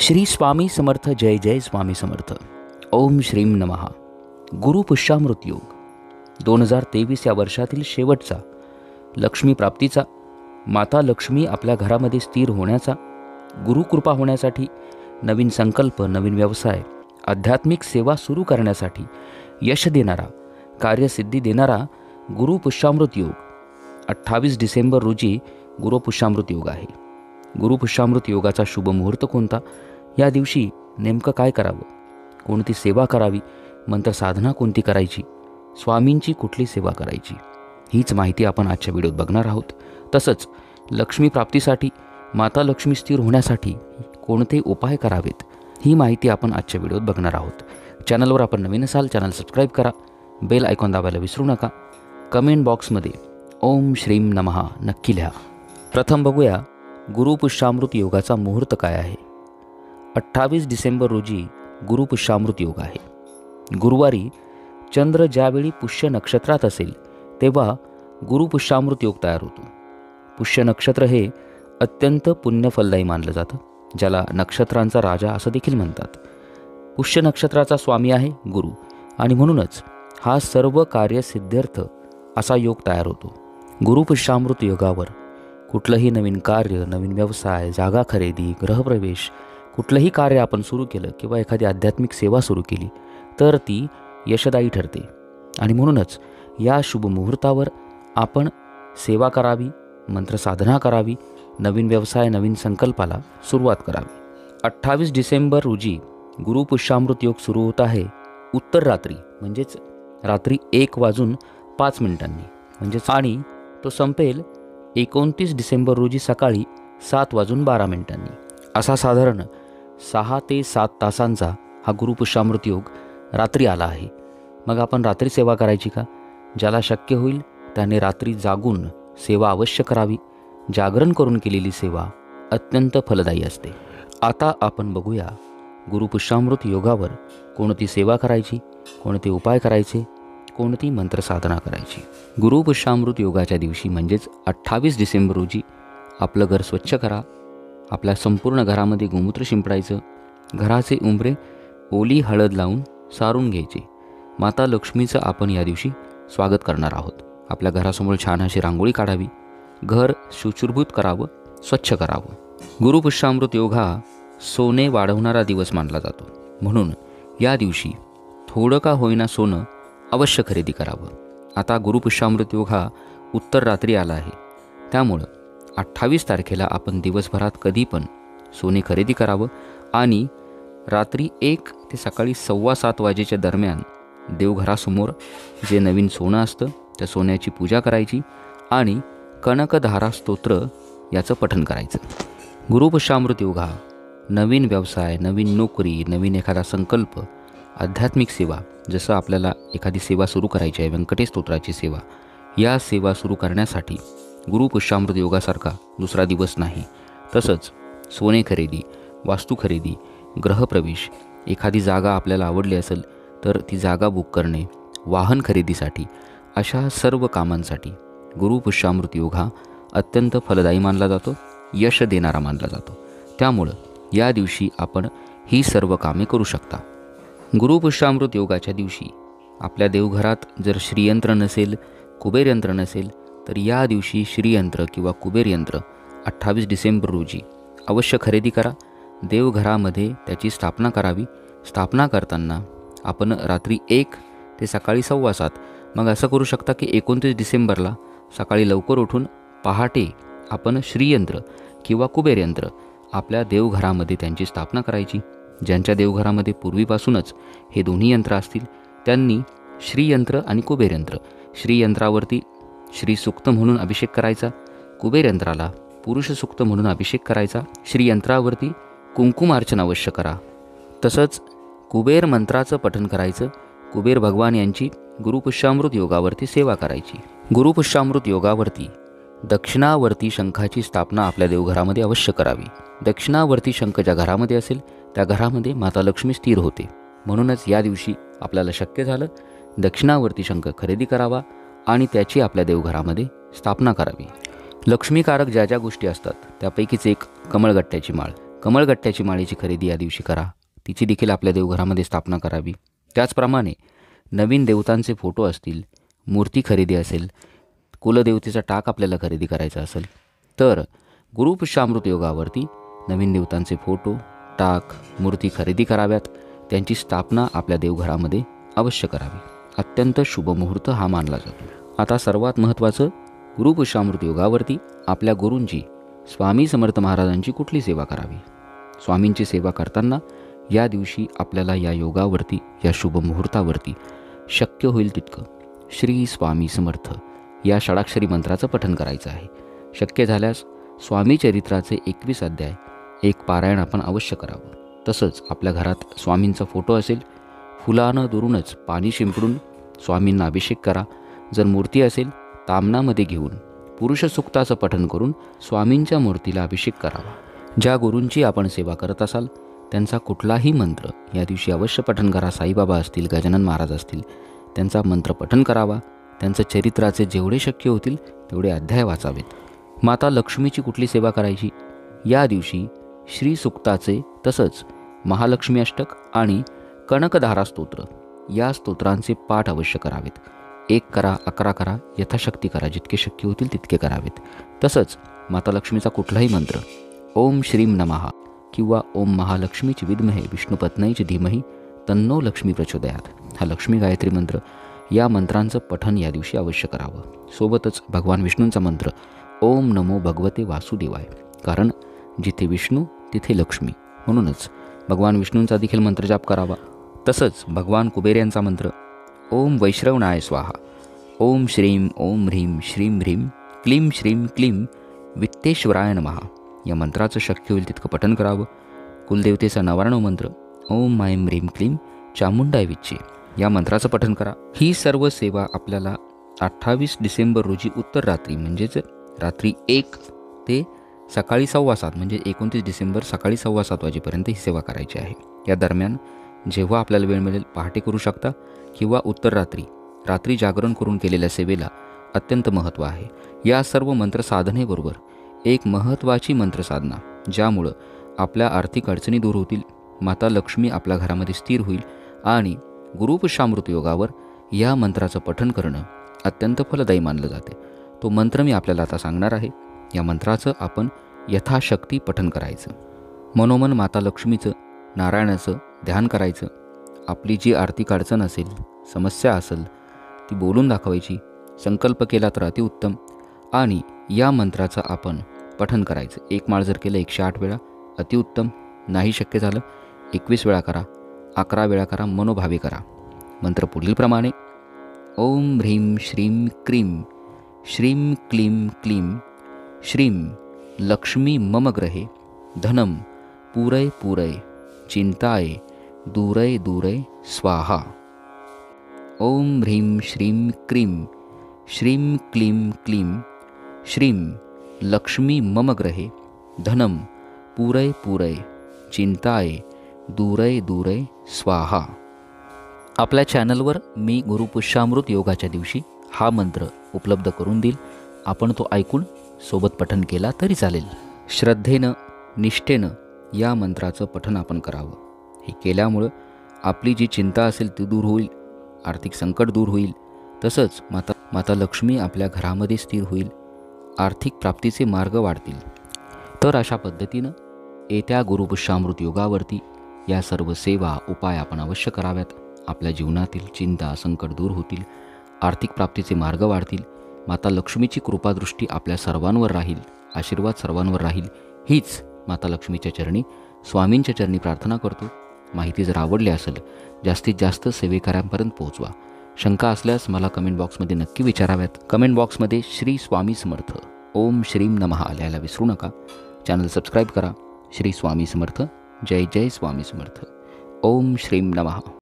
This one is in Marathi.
श्री स्वामी समर्थ. जय जय स्वामी समर्थ. ओम श्रीम नमः. गुरु पुष्यामृत योग 2023 या वर्षातील शेवटचा, लक्ष्मी प्राप्तीचा, माता लक्ष्मी आपल्या घरामध्ये स्थिर होण्याचा, गुरुकृपा होण्यासाठी, नवीन संकल्प, नवीन व्यवसाय, आध्यात्मिक सेवा सुरू करण्यासाठी यश देणारा, कार्यसिद्धी देणारा गुरु पुष्यामृत योग 28 डिसेंबर रोजी गुरु पुष्यामृत योग आहे. गुरु पुष्यामृत योगाचा शुभ मुहूर्त कोणता, या दिवशी नेमकं काय करावं, कोणती सेवा करावी, मंत्र साधना कोणती करायची, स्वामींची कुठली सेवा करायची, हीच माहिती आपण आजच्या व्हिडिओत बघणार आहोत. तसंच लक्ष्मी प्राप्तीसाठी, माता लक्ष्मी स्थिर होण्यासाठी कोणते उपाय करावेत, ही माहिती आपण आजच्या व्हिडिओत बघणार आहोत. चॅनलवर आपण नवीन असाल, चॅनल सबस्क्राईब करा, बेल आयकॉन दाबायला विसरू नका. कमेंट बॉक्समध्ये ओम श्रीम नमः नक्की लिहा. प्रथम बघूया गुरु पुष्यामृत योगाचा मुहूर्त काय आहे. 28 डिसेंबर रोजी गुरु पुष्यामृत योग आहे. गुरुवारी चंद्र ज्यावेळी पुष्य नक्षत्रात असेल तेव्हा गुरु पुष्यामृत योग तयार होतो. पुष्य नक्षत्र हे अत्यंत पुण्यफलदायी मानलं जातं, ज्याला नक्षत्रांचा राजा असं देखील म्हणतात. पुष्य नक्षत्राचा स्वामी आहे गुरु, आणि म्हणूनच हा सर्व कार्यसिद्ध्यर्थ असा योग तयार होतो. गुरु पुष्यामृत योगावर कुठलंही नवीन कार्य, नवीन व्यवसाय, जागा खरेदी, गृहप्रवेश, कुठलंही कार्य आपण सुरू केलं किंवा एखादी आध्यात्मिक सेवा सुरू केली तर ती यशदायी ठरते. आणि म्हणूनच या शुभ मुहूर्तावर आपण सेवा करावी, मंत्रसाधना करावी, नवीन व्यवसाय, नवीन संकल्पाला सुरुवात करावी. 28 डिसेंबर रोजी गुरु पुष्यामृत योग सुरू होत आहे उत्तर रात्री, म्हणजेच रात्री 1:05 म्हणजेच, आणि तो संपेल 29 डिसेंबर रोजी सकाळी 7:12. असा साधारण 6 ते 7 तासांचा हा गुरु पुष्यामृत योग रात्री आला आहे. मग आपण रात्री सेवा करायची का? ज्याला शक्य होईल त्याने रात्री जागून सेवा अवश्य करावी. जागरण करून केलेली सेवा अत्यंत फलदायी असते. आता आपण बघूया गुरु पुष्यामृत योगावर कोणती सेवा करायची, कोणते उपाय करायचे, कोणती मंत्रसाधना करायची. गुरु पुष्यामृत योगाच्या दिवशी म्हणजेच 28 डिसेंबर रोजी आपलं घर स्वच्छ करा. आपल्या संपूर्ण घरामध्ये गोमूत्र शिंपडायचं. घराचे उंबरे ओली हळद लावून सारून घ्यायचे. माता लक्ष्मीचं आपण या दिवशी स्वागत करणार आहोत. आपल्या घरासमोर छान अशी रांगोळी काढावी. घर शुचिर्भूत करावं, स्वच्छ करावं. गुरु पुष्यामृत योग हा सोने वाढवणारा दिवस मानला जातो, म्हणून या दिवशी थोडं का होईना सोनं अवश्य खरेदी करावं. आता गुरु पुष्यामृत योग हा उत्तर रात्री आला आहे, त्यामुळं 28 तारखेला आपण दिवसभरात कधी पण सोने खरेदी करावं आणि रात्री 1 ते सकाळी 7:15 वाजेच्या दरम्यान देवघरासमोर जे नवीन सोनं असतं त्या सोन्याची पूजा करायची आणि कनकधारा स्तोत्र याचं पठण करायचं. गुरु पुष्यामृत योग हा नवीन व्यवसाय, नवीन नोकरी, नवीन एखादा संकल्प, आध्यात्मिक सेवा, जसं आपल्याला एखादी सेवा सुरू करायची आहे, व्यंकटेश स्तोत्राची सेवा, या सेवा सुरू करण्यासाठी गुरु पुष्यामृत योगासारखा दुसरा दिवस नाही. तसंच सोने खरेदी, वास्तू खरेदी, गृहप्रवेश, एखादी जागा आपल्याला आवडली असेल तर ती जागा बुक करणे, वाहन खरेदीसाठी, अशा सर्व कामांसाठी गुरु पुष्यामृत योग हा अत्यंत फलदायी मानला जातो, यश देणारा मानला जातो. त्यामुळं या दिवशी आपण ही सर्व कामे करू शकता. गुरु पुष्यामृत योगाच्या दिवशी आपल्या देवघरात जर श्रीयंत्र नसेल, कुबेर यंत्र नसेल, तर या दिवशी श्रीयंत्र किंवा कुबेर यंत्र 28 डिसेंबर रोजी अवश्य खरेदी करा. देवघरामध्ये त्याची स्थापना करावी. स्थापना करताना आपण रात्री 1 ते सकाळी 7:15, मग असं करू शकता की 29 डिसेंबरला सकाळी लवकर उठून पहाटे आपण श्रीयंत्र किंवा कुबेर यंत्र आपल्या देवघरामध्ये त्यांची स्थापना करायची. ज्यांच्या देवघरामध्ये पूर्वीपासूनच हे दोन्ही यंत्र असतील त्यांनी श्रीयंत्र आणि कुबेर यंत्र, श्रीयंत्रावरती श्री सूक्त म्हणून अभिषेक करायचा, कुबेर यंत्राला पुरुष सूक्त म्हणून अभिषेक करायचा. श्रीयंत्रावरती कुंकुमार्चन अवश्य करा. तसंच कुबेर मंत्राचं पठण करायचं. कुबेर भगवान यांची गुरु पुष्यामृत योगावरती सेवा करायची. गुरु पुष्यामृत योगावरती दक्षिणावर्ती शंखाची स्थापना आपल्या देवघरामध्ये अवश्य करावी. दक्षिणावर्ती शंख ज्या घरामध्ये असेल त्या घरामध्ये माता लक्ष्मी स्थिर होते, म्हणूनच या दिवशी आपल्याला शक्य झालं दक्षिणावर्ती शंख खरेदी करावा आणि त्याची आपल्या देवघरामध्ये स्थापना करावी. लक्ष्मीकारक ज्या ज्या गोष्टी असतात त्यापैकीच एक कमळगट्ट्याची माळ. कमळगट्ट्याची माळेची खरेदी या दिवशी करा. तिची देखील आपल्या देवघरामध्ये स्थापना करावी. त्याचप्रमाणे नवीन देवतांचे फोटो असतील, मूर्ती खरेदी असेल, कुलदेवतेचा टाक आपल्याला खरेदी करायचा असेल तर गुरुपुष्यामृत योगावरती नवीन देवतांचे फोटो, टाक, मूर्ती खरेदी कराव्यात. त्यांची स्थापना आपल्या देवघरामध्ये अवश्य करावी. अत्यंत शुभ मुहूर्त हा मानला जातो. आता सर्वात महत्त्वाचं, गुरुपुष्यामृत योगावरती आपल्या गुरूंची, स्वामी समर्थ महाराजांची कुठली सेवा करावी. स्वामींची सेवा करताना या दिवशी आपल्याला या योगावरती, या शुभ मुहूर्तावरती शक्य होईल तितकं श्री स्वामी समर्थ या षडाक्षरी मंत्राचं पठण करायचं आहे. शक्य झाल्यास स्वामी चरित्राचे 21 अध्याय एक पारायण आपण अवश्य करावं. तसंच आपल्या घरात स्वामींचा फोटो असेल, फुलानं दुरूनच पाणी शिंपडून स्वामींना अभिषेक करा. जर मूर्ती असेल, तामणामध्ये घेऊन पुरुष सूक्ताचं पठण करून स्वामींच्या मूर्तीला अभिषेक करावा. ज्या गुरूंची आपण सेवा करत असाल त्यांचा कुठलाही मंत्र या दिवशी अवश्य पठण करा. साईबाबा असतील, गजानन महाराज असतील, त्यांचा मंत्र पठण करावा. त्यांचं चरित्राचे जेवढे शक्य होतील तेवढे अध्याय वाचावेत. माता लक्ष्मीची कुठली सेवा करायची. या दिवशी श्री सुक्ताचे तसंच महालक्ष्मी अष्टक आणि कनकधारा स्तोत्र या स्तोत्रांचे पाठ अवश्य करावेत. 1 करा, 11 करा, यथाशक्ती करा. जितके शक्य होतील तितके करावेत. तसंच माता लक्ष्मीचा कुठलाही मंत्र, ओम श्रीम नमः किंवा ओम महालक्ष्मीची विद्महे विष्णुपत्नीची धीमही तन्नो लक्ष्मी प्रचोदयात हा लक्ष्मी गायत्री मंत्र, या मंत्रांचं पठण या दिवशी अवश्य करावं. सोबतच भगवान विष्णूंचा मंत्र ओम नमो भगवते वासुदेवाय, कारण जिथे विष्णू तिथे लक्ष्मी, म्हणूनच भगवान विष्णूंचा देखील मंत्रजाप करावा. तसंच भगवान कुबेर यांचा मंत्र ओम वैश्रवणाय स्वाहा, ओम श्रीम ओम ह्रीम श्रीम ह्रीम क्लीम श्रीम क्लीम वित्तेश्वराय नमः या मंत्राचं शक्य होईल तितकं पठण करावं. कुलदेवतेचा 99 मंत्र ओम ऐं ह्रीम क्लीम चामुंडाय विच्चे या मंत्राचं पठण करा. ही सर्व सेवा आपल्याला 28 डिसेंबर रोजी उत्तर रात्री म्हणजेच रात्री 1 ते सकाळी 7:15 म्हणजे 29 डिसेंबर सकाळी 7:15 वाजेपर्यंत ही सेवा करायची आहे. या दरम्यान जेव्हा आपल्याला वेळ मिळेल पहाटे करू शकता किंवा उत्तर रात्री जागरण करून केलेल्या सेवेला अत्यंत महत्त्व आहे. या सर्व मंत्र साधनेबरोबर एक महत्त्वाची मंत्रसाधना ज्यामुळं आपल्या आर्थिक अडचणी दूर होतील, माता लक्ष्मी आपल्या घरामध्ये स्थिर होईल आणि गुरुपुष्यामृत योगावर या मंत्राचं पठण करणं अत्यंत फलदायी मानलं जाते. तो मंत्र मी आपल्याला आता सांगणार आहे. या मंत्राचं आपण यथाशक्ती पठण करायचं. मनोमन माता लक्ष्मीचं, नारायणाचं ध्यान करायचं. आपली जी आर्थिक अडचण असेल, समस्या असेल ती बोलून दाखवायची. संकल्प केला तर अतिउत्तम. आणि या मंत्राचं आपण पठण करायचं. 1 माळ जर केलं 108 वेळा अतिउत्तम. नाही शक्य झालं 21 वेळा करा, 11 वेळा करा, मनोभावे करा. मंत्र पुढीलप्रमाणे ओम ह्रीं श्रीं क्रीं श्रीं क्लीं क्लीं श्रीं लक्ष्मी मम ग्रहे धनम पूरय पूरय चिंताय दूरय दूरय स्वाहा. ओम ह्रीं श्रीं क्रीं श्रीं क्लीं क्लीं श्रीं लक्ष्मी मम ग्रहे धनम पूरय पूरय चिंताय दूरय दूरय स्वाहा. आपल्या चॅनलवर मी गुरुपुष्यामृत योगाच्या दिवशी हा मंत्र उपलब्ध करून देईल. आपण तो ऐकून सोबत पठण केला तरी चालेल. श्रद्धेनं, निष्ठेनं या मंत्राचं पठण आपण करावं. हे केल्यामुळं आपली जी चिंता असेल ती दूर होईल, आर्थिक संकट दूर होईल. तसंच माता लक्ष्मी आपल्या घरामध्ये स्थिर होईल, आर्थिक प्राप्तीचे मार्ग वाढतील. तर अशा पद्धतीनं येत्या गुरुपुष्यामृत योगावरती या सर्व सेवा, उपाय आपण अवश्य कराव्यात. आपल्या जीवनातील चिंता, संकट दूर होतील, आर्थिक प्राप्तीचे मार्ग वाढतील. माता लक्ष्मीची कृपादृष्टी आपल्या सर्वांवर राहील, आशीर्वाद सर्वांवर राहील. हीच माता लक्ष्मीच्या चरणी, स्वामींच्या चरणी प्रार्थना करतो. माहिती जर आवडली असेल जास्तीत जास्त सेवेकऱ्यांपर्यंत पोहोचवा. शंका असल्यास मला कमेंट बॉक्समध्ये नक्की विचाराव्यात. कमेंट बॉक्समध्ये श्री स्वामी समर्थ, ओम श्रीं नमः लिहायला विसरू नका. चॅनल सबस्क्राईब करा. श्री स्वामी समर्थ. जय जय स्वामी समर्थ. ओम श्रीं नमः.